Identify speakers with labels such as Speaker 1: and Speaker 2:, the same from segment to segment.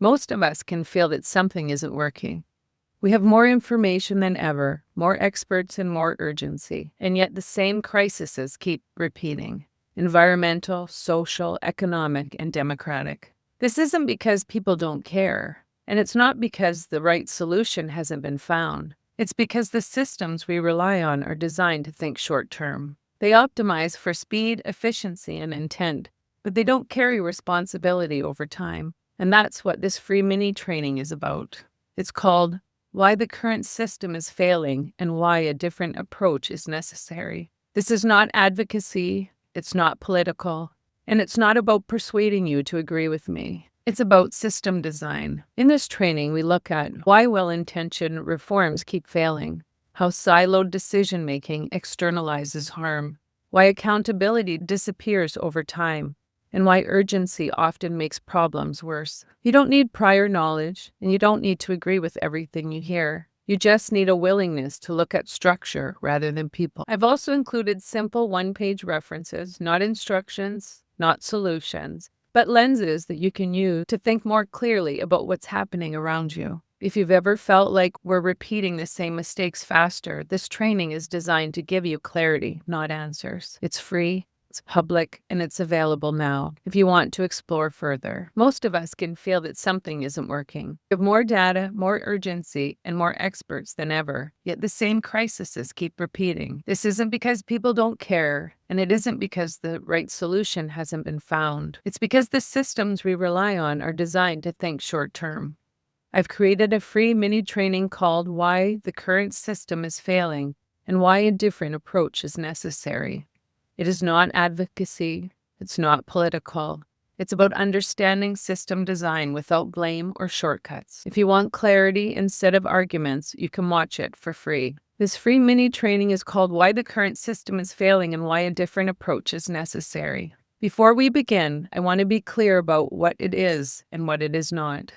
Speaker 1: Most of us can feel that something isn't working. We have more information than ever, more experts and more urgency, and yet the same crises keep repeating: environmental, social, economic, and democratic. This isn't because people don't care, and it's not because the right solution hasn't been found. It's because the systems we rely on are designed to think short term. They optimize for speed, efficiency, and intent, but they don't carry responsibility over time. And that's what this free mini training is about. It's called Why the Current System is Failing and Why a Different Approach is Necessary. This is not advocacy, it's not political, and it's not about persuading you to agree with me. It's about system design. In this training, we look at why well-intentioned reforms keep failing, how siloed decision-making externalizes harm, why accountability disappears over time, and why urgency often makes problems worse. You don't need prior knowledge, and you don't need to agree with everything you hear. You just need a willingness to look at structure rather than people. I've also included simple one-page references, not instructions, not solutions, but lenses that you can use to think more clearly about what's happening around you. If you've ever felt like we're repeating the same mistakes faster, this training is designed to give you clarity, not answers. It's free, it's public, and it's available now if you want to explore further. Most of us can feel that something isn't working. We have more data, more urgency, and more experts than ever, yet the same crises keep repeating. This isn't because people don't care, and it isn't because the right solution hasn't been found. It's because the systems we rely on are designed to think short term. I've created a free mini training called Why the Current System is Failing and Why a Different Approach is Necessary. It is not advocacy, it's not political. It's about understanding system design without blame or shortcuts. If you want clarity instead of arguments, you can watch it for free. This free mini training is called Why the Current System is Failing and Why a Different Approach is Necessary. Before we begin, I want to be clear about what it is and what it is not.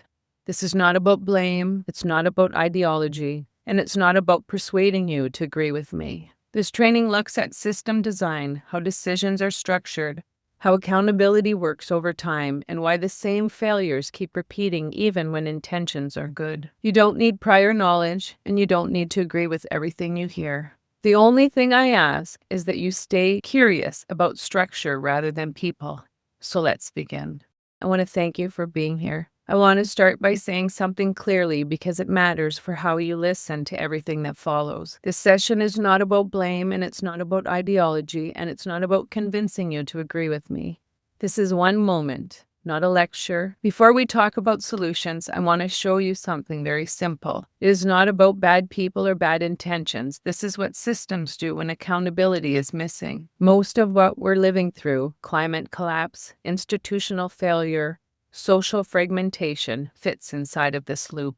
Speaker 1: This is not about blame, it's not about ideology, and it's not about persuading you to agree with me. This training looks at system design, how decisions are structured, how accountability works over time, and why the same failures keep repeating even when intentions are good. You don't need prior knowledge, and you don't need to agree with everything you hear. The only thing I ask is that you stay curious about structure rather than people. So let's begin. I want to thank you for being here. I want to start by saying something clearly because it matters for how you listen to everything that follows. This session is not about blame, and it's not about ideology, and it's not about convincing you to agree with me. This is one moment, not a lecture. Before we talk about solutions, I want to show you something very simple. It is not about bad people or bad intentions. This is what systems do when accountability is missing. Most of what we're living through, climate collapse, institutional failure, social fragmentation, fits inside of this loop.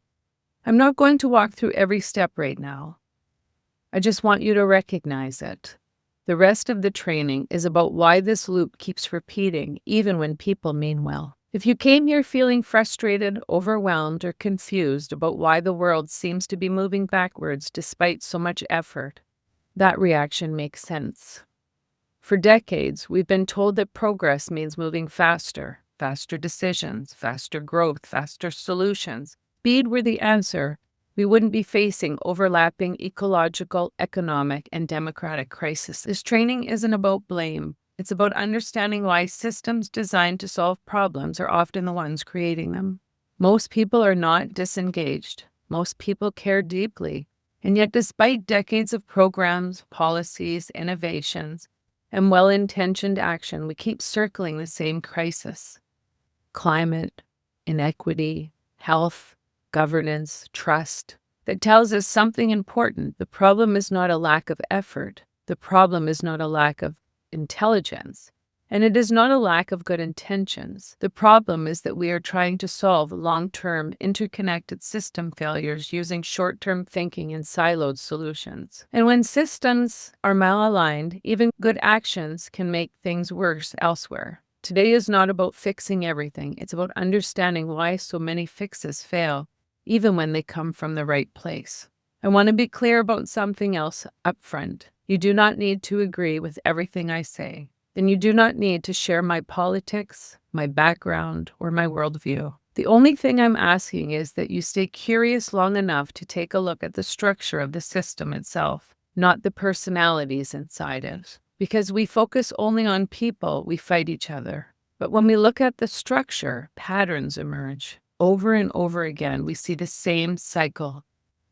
Speaker 1: I'm not going to walk through every step right now. I just want you to recognize it. The rest of the training is about why this loop keeps repeating even when people mean well. If you came here feeling frustrated, overwhelmed, or confused about why the world seems to be moving backwards despite so much effort, that reaction makes sense. For decades, we've been told that progress means moving faster. Faster decisions, faster growth, faster solutions. Speed were the answer, we wouldn't be facing overlapping ecological, economic, and democratic crises. This training isn't about blame. It's about understanding why systems designed to solve problems are often the ones creating them. Most people are not disengaged. Most people care deeply. And yet, despite decades of programs, policies, innovations, and well-intentioned action, we keep circling the same crisis. Climate, inequity, health, governance, trust. That tells us something important. The problem is not a lack of effort. The problem is not a lack of intelligence. And it is not a lack of good intentions. The problem is that we are trying to solve long-term, interconnected system failures using short-term thinking and siloed solutions. And when systems are malaligned, even good actions can make things worse elsewhere. Today is not about fixing everything. It's about understanding why so many fixes fail, even when they come from the right place. I want to be clear about something else up front. You do not need to agree with everything I say. Then you do not need to share my politics, my background, or my worldview. The only thing I'm asking is that you stay curious long enough to take a look at the structure of the system itself, not the personalities inside it. Because we focus only on people, we fight each other. But when we look at the structure, patterns emerge. Over and over again, we see the same cycle.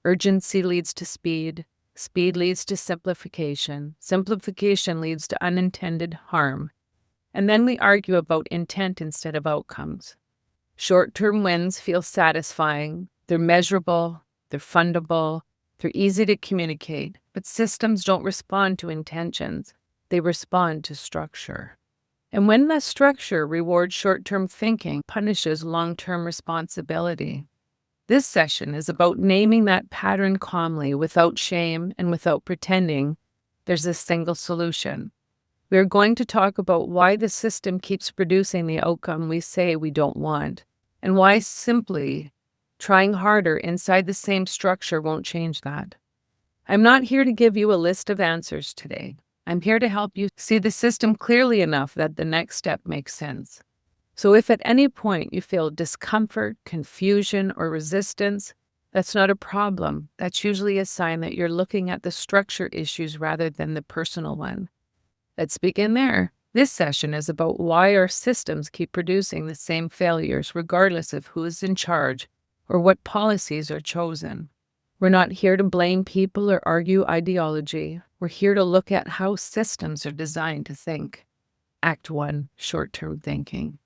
Speaker 1: Urgency leads to speed. Speed leads to simplification. Simplification leads to unintended harm. And then we argue about intent instead of outcomes. Short-term wins feel satisfying. They're measurable. They're fundable. They're easy to communicate. But systems don't respond to intentions. They respond to structure. And when the structure rewards short-term thinking, punishes long-term responsibility. This session is about naming that pattern calmly, without shame and without pretending there's a single solution. We are going to talk about why the system keeps producing the outcome we say we don't want, and why simply trying harder inside the same structure won't change that. I'm not here to give you a list of answers today. I'm here to help you see the system clearly enough that the next step makes sense. So if at any point you feel discomfort, confusion, or resistance, that's not a problem. That's usually a sign that you're looking at the structure issues rather than the personal one. Let's begin there. This session is about why our systems keep producing the same failures regardless of who is in charge or what policies are chosen. We're not here to blame people or argue ideology. We're here to look at how systems are designed to think. Act 1, short-term thinking.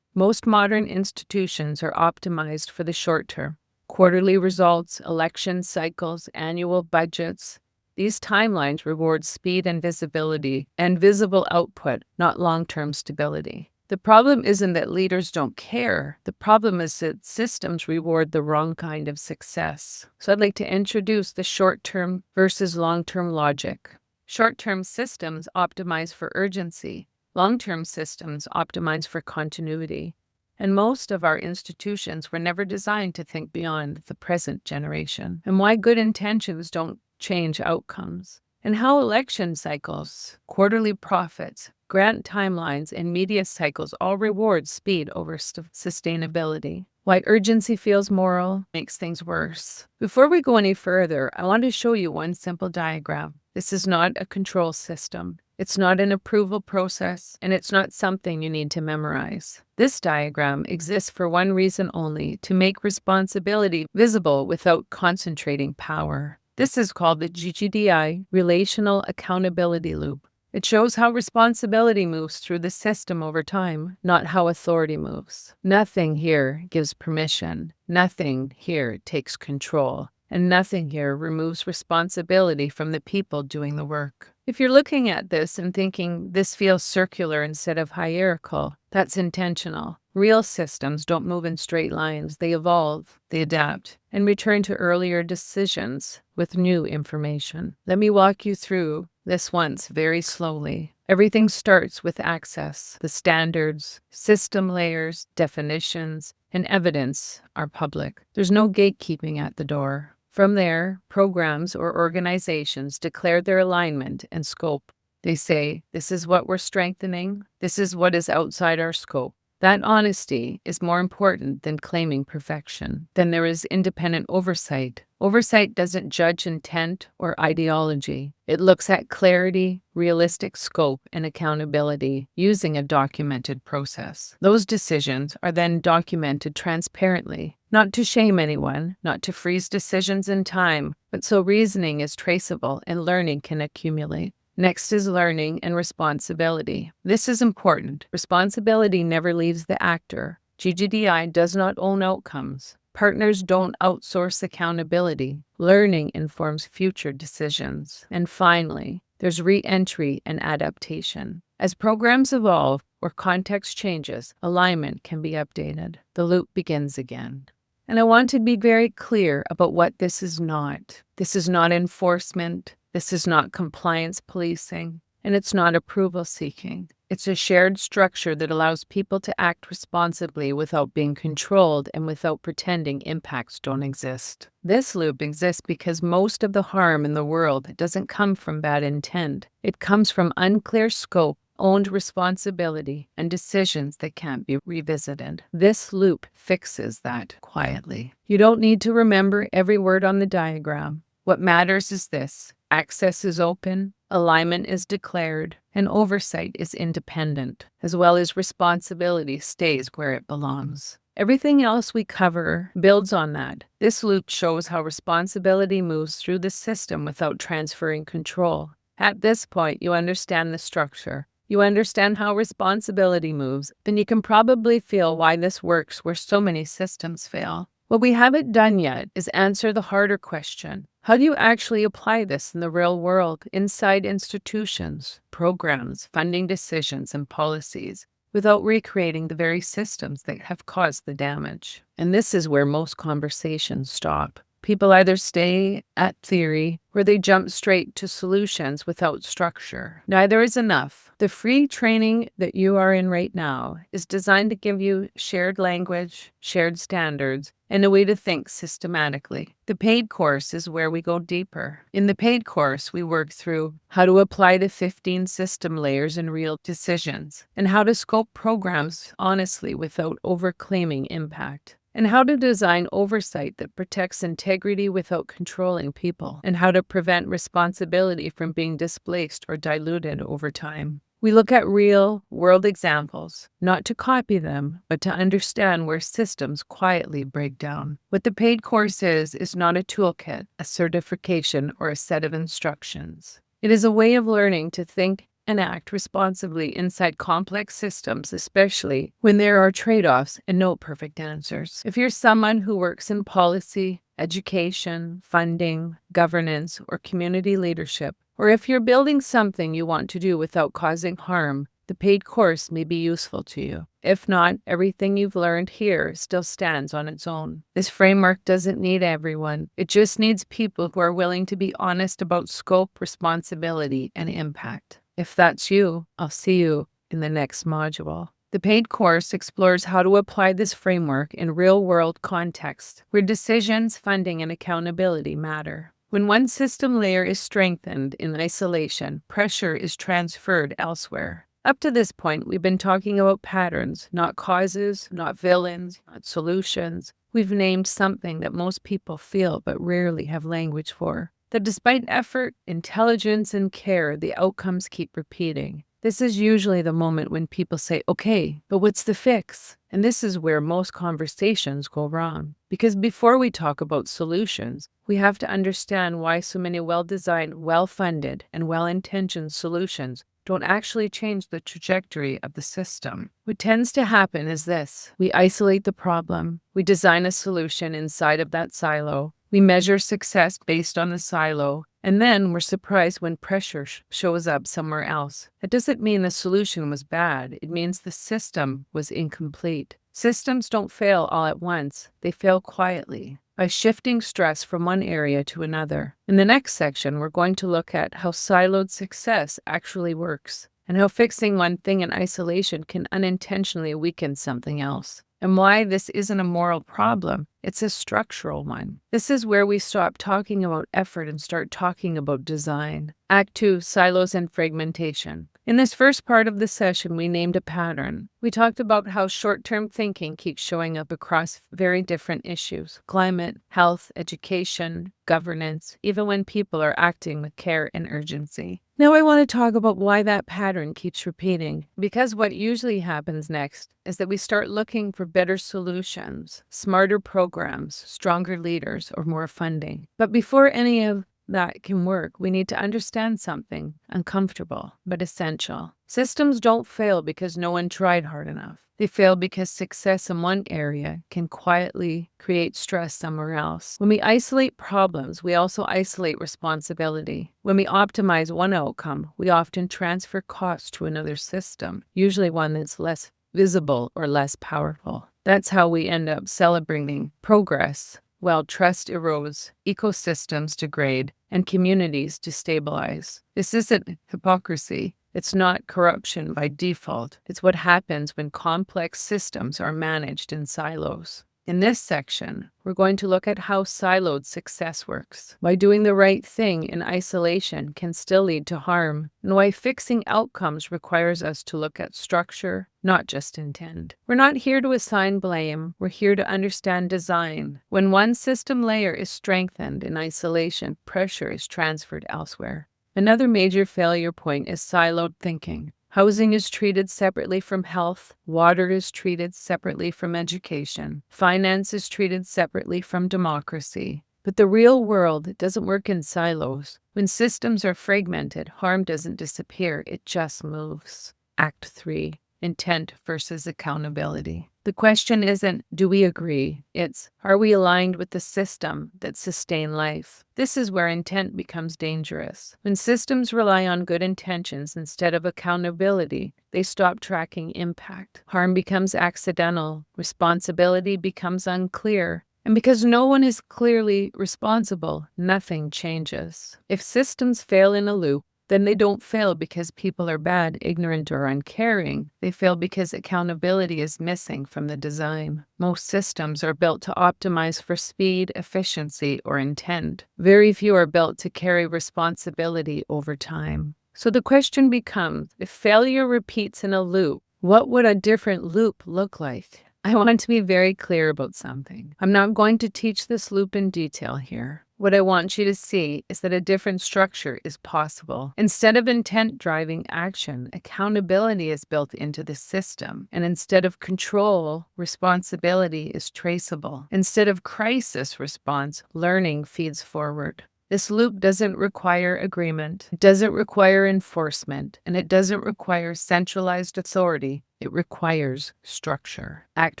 Speaker 1: Most modern institutions are optimized for the short term. Quarterly results, election cycles, annual budgets. These timelines reward speed and visibility and visible output, not long-term stability. The problem isn't that leaders don't care. The problem is that systems reward the wrong kind of success. So I'd like to introduce the short-term versus long-term logic. Short-term systems optimize for urgency. Long-term systems optimize for continuity. And most of our institutions were never designed to think beyond the present generation. And why good intentions don't change outcomes. And how election cycles, quarterly profits, grant timelines, and media cycles all reward speed over sustainability. Why urgency feels moral, makes things worse. Before we go any further, I want to show you one simple diagram. This is not a control system. It's not an approval process, and it's not something you need to memorize. This diagram exists for one reason only, to make responsibility visible without concentrating power. This is called the GGDI, Relational Accountability Loop. It shows how responsibility moves through the system over time, not how authority moves. Nothing here gives permission. Nothing here takes control. And nothing here removes responsibility from the people doing the work. If you're looking at this and thinking this feels circular instead of hierarchical, that's intentional. Real systems don't move in straight lines. They evolve, they adapt, and return to earlier decisions with new information. Let me walk you through this once very slowly. Everything starts with access. The standards, system layers, definitions, and evidence are public. There's no gatekeeping at the door. From there, programs or organizations declare their alignment and scope. They say, this is what we're strengthening, this is what is outside our scope. That honesty is more important than claiming perfection. Then there is independent oversight. Oversight doesn't judge intent or ideology. It looks at clarity, realistic scope, and accountability using a documented process. Those decisions are then documented transparently, not to shame anyone, not to freeze decisions in time, but so reasoning is traceable and learning can accumulate. Next is learning and responsibility. This is important. Responsibility never leaves the actor. GGDI does not own outcomes. Partners don't outsource accountability. Learning informs future decisions. And finally, there's re-entry and adaptation. As programs evolve or context changes, alignment can be updated. The loop begins again. And I want to be very clear about what this is not. This is not enforcement. This is not compliance policing, and it's not approval seeking. It's a shared structure that allows people to act responsibly without being controlled and without pretending impacts don't exist. This loop exists because most of the harm in the world doesn't come from bad intent. It comes from unclear scope, owned responsibility, and decisions that can't be revisited. This loop fixes that quietly. You don't need to remember every word on the diagram. What matters is this: access is open, alignment is declared, and oversight is independent, as well as responsibility stays where it belongs. Everything else we cover builds on that. This loop shows how responsibility moves through the system without transferring control. At this point, you understand the structure. You understand how responsibility moves, then you can probably feel why this works where so many systems fail. What we haven't done yet is answer the harder question. How do you actually apply this in the real world, inside institutions, programs, funding decisions, and policies, without recreating the very systems that have caused the damage? And this is where most conversations stop. People either stay at theory or they jump straight to solutions without structure. Neither is enough. The free training that you are in right now is designed to give you shared language, shared standards, and a way to think systematically. The paid course is where we go deeper. In the paid course, we work through how to apply the 15 system layers in real decisions, and how to scope programs honestly without overclaiming impact, and how to design oversight that protects integrity without controlling people, and how to prevent responsibility from being displaced or diluted over time. We look at real-world examples, not to copy them, but to understand where systems quietly break down. What the paid course is not a toolkit, a certification, or a set of instructions. It is a way of learning to think and act responsibly inside complex systems, especially when there are trade-offs and no perfect answers. If you're someone who works in policy, education, funding, governance, or community leadership, or if you're building something you want to do without causing harm, the paid course may be useful to you. If not, everything you've learned here still stands on its own. This framework doesn't need everyone. It just needs people who are willing to be honest about scope, responsibility, and impact. If that's you, I'll see you in the next module. The paid course explores how to apply this framework in real-world context, where decisions, funding, and accountability matter. When one system layer is strengthened in isolation, pressure is transferred elsewhere. Up to this point, we've been talking about patterns, not causes, not villains, not solutions. We've named something that most people feel but rarely have language for. That despite effort, intelligence, and care, the outcomes keep repeating. This is usually the moment when people say, okay, but what's the fix? And this is where most conversations go wrong. Because before we talk about solutions, we have to understand why so many well-designed, well-funded, and well-intentioned solutions don't actually change the trajectory of the system. What tends to happen is this: we isolate the problem, we design a solution inside of that silo, we measure success based on the silo, and then we're surprised when pressure shows up somewhere else. That doesn't mean the solution was bad. It means the system was incomplete. Systems don't fail all at once. They fail quietly, by shifting stress from one area to another. In the next section, we're going to look at how siloed success actually works, and how fixing one thing in isolation can unintentionally weaken something else, and why this isn't a moral problem, it's a structural one. This is where we stop talking about effort and start talking about design. Act 2, Silos and Fragmentation. In this first part of the session, we named a pattern. We talked about how short-term thinking keeps showing up across very different issues: climate, health, education, governance, even when people are acting with care and urgency. Now I want to talk about why that pattern keeps repeating, because what usually happens next is that we start looking for better solutions, smarter programs, stronger leaders, or more funding. But before any of that can work, we need to understand something uncomfortable but essential. Systems don't fail because no one tried hard enough. They fail because success in one area can quietly create stress somewhere else. When we isolate problems, we also isolate responsibility. When we optimize one outcome, we often transfer costs to another system, usually one that's less visible or less powerful. That's how we end up celebrating progress while trust erodes, ecosystems degrade, and communities destabilize. This isn't hypocrisy. It's not corruption by default. It's what happens when complex systems are managed in silos. In this section, we're going to look at how siloed success works, why doing the right thing in isolation can still lead to harm, and why fixing outcomes requires us to look at structure, not just intent. We're not here to assign blame, we're here to understand design. When one system layer is strengthened in isolation, pressure is transferred elsewhere. Another major failure point is siloed thinking. Housing is treated separately from health, water is treated separately from education, finance is treated separately from democracy. But the real world doesn't work in silos. When systems are fragmented, harm doesn't disappear, it just moves. Act 3. Intent versus accountability. The question isn't, do we agree? It's, are we aligned with the system that sustain life? This is where intent becomes dangerous. When systems rely on good intentions instead of accountability, they stop tracking impact. Harm becomes accidental. Responsibility becomes unclear. And because no one is clearly responsible, nothing changes. If systems fail in a loop, then they don't fail because people are bad, ignorant, or uncaring. They fail because accountability is missing from the design. Most systems are built to optimize for speed, efficiency, or intent. Very few are built to carry responsibility over time. So the question becomes, if failure repeats in a loop, what would a different loop look like? I want to be very clear about something. I'm not going to teach this loop in detail here. What I want you to see is that a different structure is possible. Instead of intent driving action, accountability is built into the system. And instead of control, responsibility is traceable. Instead of crisis response, learning feeds forward. This loop doesn't require agreement, it doesn't require enforcement, and it doesn't require centralized authority. It requires structure. Act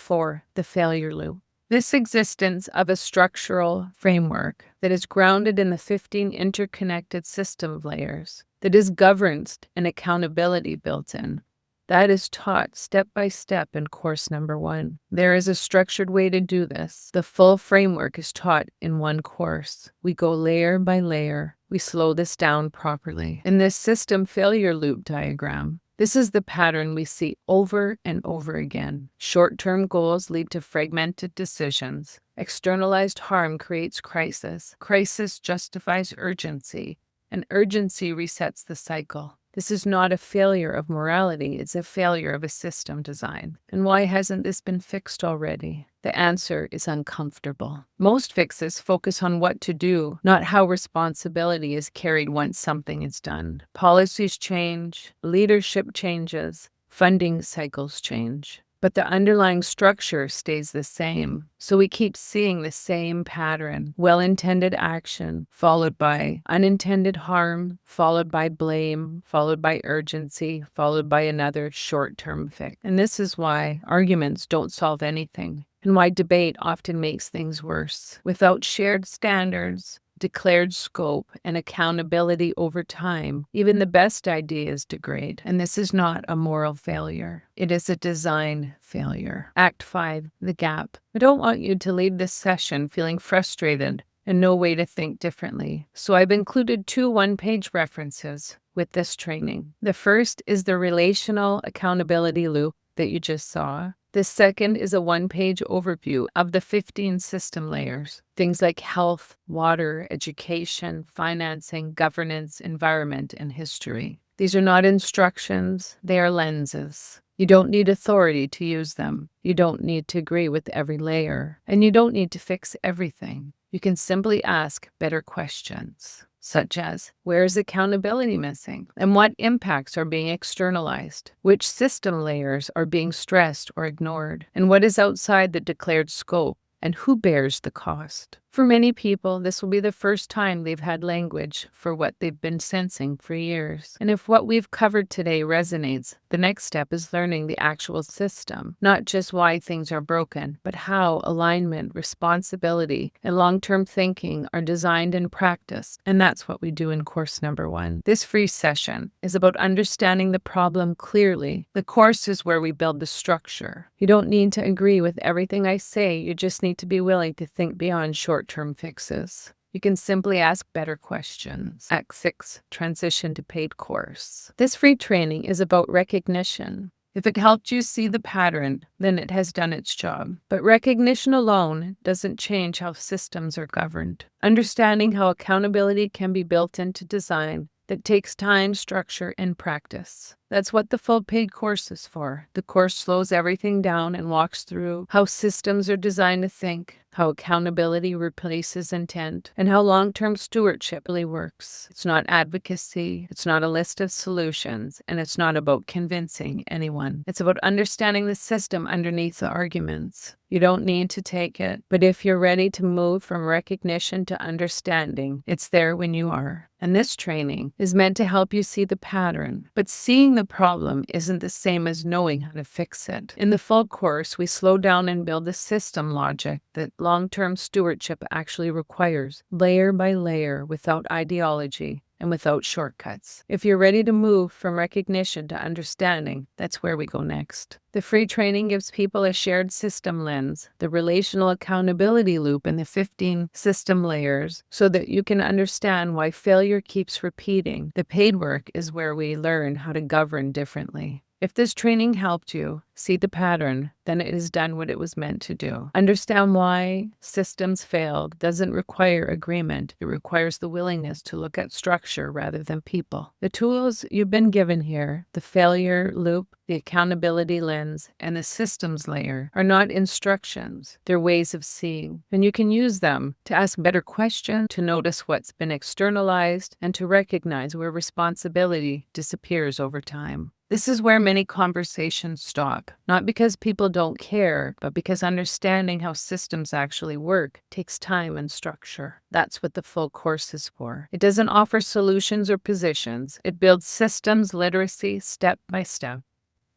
Speaker 1: 4, the failure loop. This existence of a structural framework that is grounded in the 15 interconnected system layers, that is governed and accountability built in, that is taught step by step in course number 1. There is a structured way to do this. The full framework is taught in one course. We go layer by layer. We slow this down properly. In this system failure loop diagram, this is the pattern we see over and over again. Short-term goals lead to fragmented decisions. Externalized harm creates crisis. Crisis justifies urgency, and urgency resets the cycle. This is not a failure of morality, it's a failure of a system design. And why hasn't this been fixed already? The answer is uncomfortable. Most fixes focus on what to do, not how responsibility is carried once something is done. Policies change, leadership changes, funding cycles change. But the underlying structure stays the same. So we keep seeing the same pattern. Well-intended action, followed by unintended harm, followed by blame, followed by urgency, followed by another short-term fix. And this is why arguments don't solve anything, and why debate often makes things worse. Without shared standards, declared scope, and accountability over time, even the best ideas degrade. And this is not a moral failure. It is a design failure. Act 5, the gap. I don't want you to leave this session feeling frustrated and no way to think differently. So I've included 2 one-page references with this training. The first is the relational accountability loop that you just saw. The second is a one-page overview of the 15 system layers. Things like health, water, education, financing, governance, environment, and history. These are not instructions, they are lenses. You don't need authority to use them. You don't need to agree with every layer. And you don't need to fix everything. You can simply ask better questions, such as, where is accountability missing? And what impacts are being externalized? Which system layers are being stressed or ignored? And what is outside the declared scope? And who bears the cost? For many people, this will be the first time they've had language for what they've been sensing for years. And if what we've covered today resonates, the next step is learning the actual system, not just why things are broken, but how alignment, responsibility, and long-term thinking are designed and practiced. And that's what we do in course number 1. This free session is about understanding the problem clearly. The course is where we build the structure. You don't need to agree with everything I say, you just need to be willing to think beyond short-term fixes. You can simply ask better questions. Act 6, transition to paid course. This free training is about recognition. If it helped you see the pattern, then it has done its job. But recognition alone doesn't change how systems are governed. Understanding how accountability can be built into design that takes time, structure, and practice. That's what the full paid course is for. The course slows everything down and walks through how systems are designed to think, how accountability replaces intent, and how long-term stewardship really works. It's not advocacy, it's not a list of solutions, and it's not about convincing anyone. It's about understanding the system underneath the arguments. You don't need to take it, but if you're ready to move from recognition to understanding, it's there when you are. And this training is meant to help you see the pattern, but seeing the problem isn't the same as knowing how to fix it. In the full course, we slow down and build the system logic that long-term stewardship actually requires, layer by layer, without ideology and without shortcuts. If you're ready to move from recognition to understanding, that's where we go next. The free training gives people a shared system lens, the relational accountability loop, and the 15 system layers so that you can understand why failure keeps repeating. The paid work is where we learn how to govern differently. If this training helped you see the pattern, then it has done what it was meant to do. Understand why systems failed doesn't require agreement. It requires the willingness to look at structure rather than people. The tools you've been given here, the failure loop, the accountability lens, and the systems layer, are not instructions. They're ways of seeing. And you can use them to ask better questions, to notice what's been externalized, and to recognize where responsibility disappears over time. This is where many conversations stop, not because people don't care, but because understanding how systems actually work takes time and structure. That's what the full course is for. It doesn't offer solutions or positions. It builds systems literacy step by step.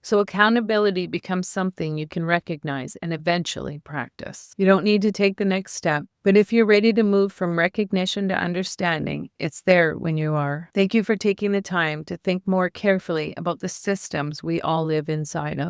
Speaker 1: So accountability becomes something you can recognize and eventually practice. You don't need to take the next step, but if you're ready to move from recognition to understanding, it's there when you are. Thank you for taking the time to think more carefully about the systems we all live inside of.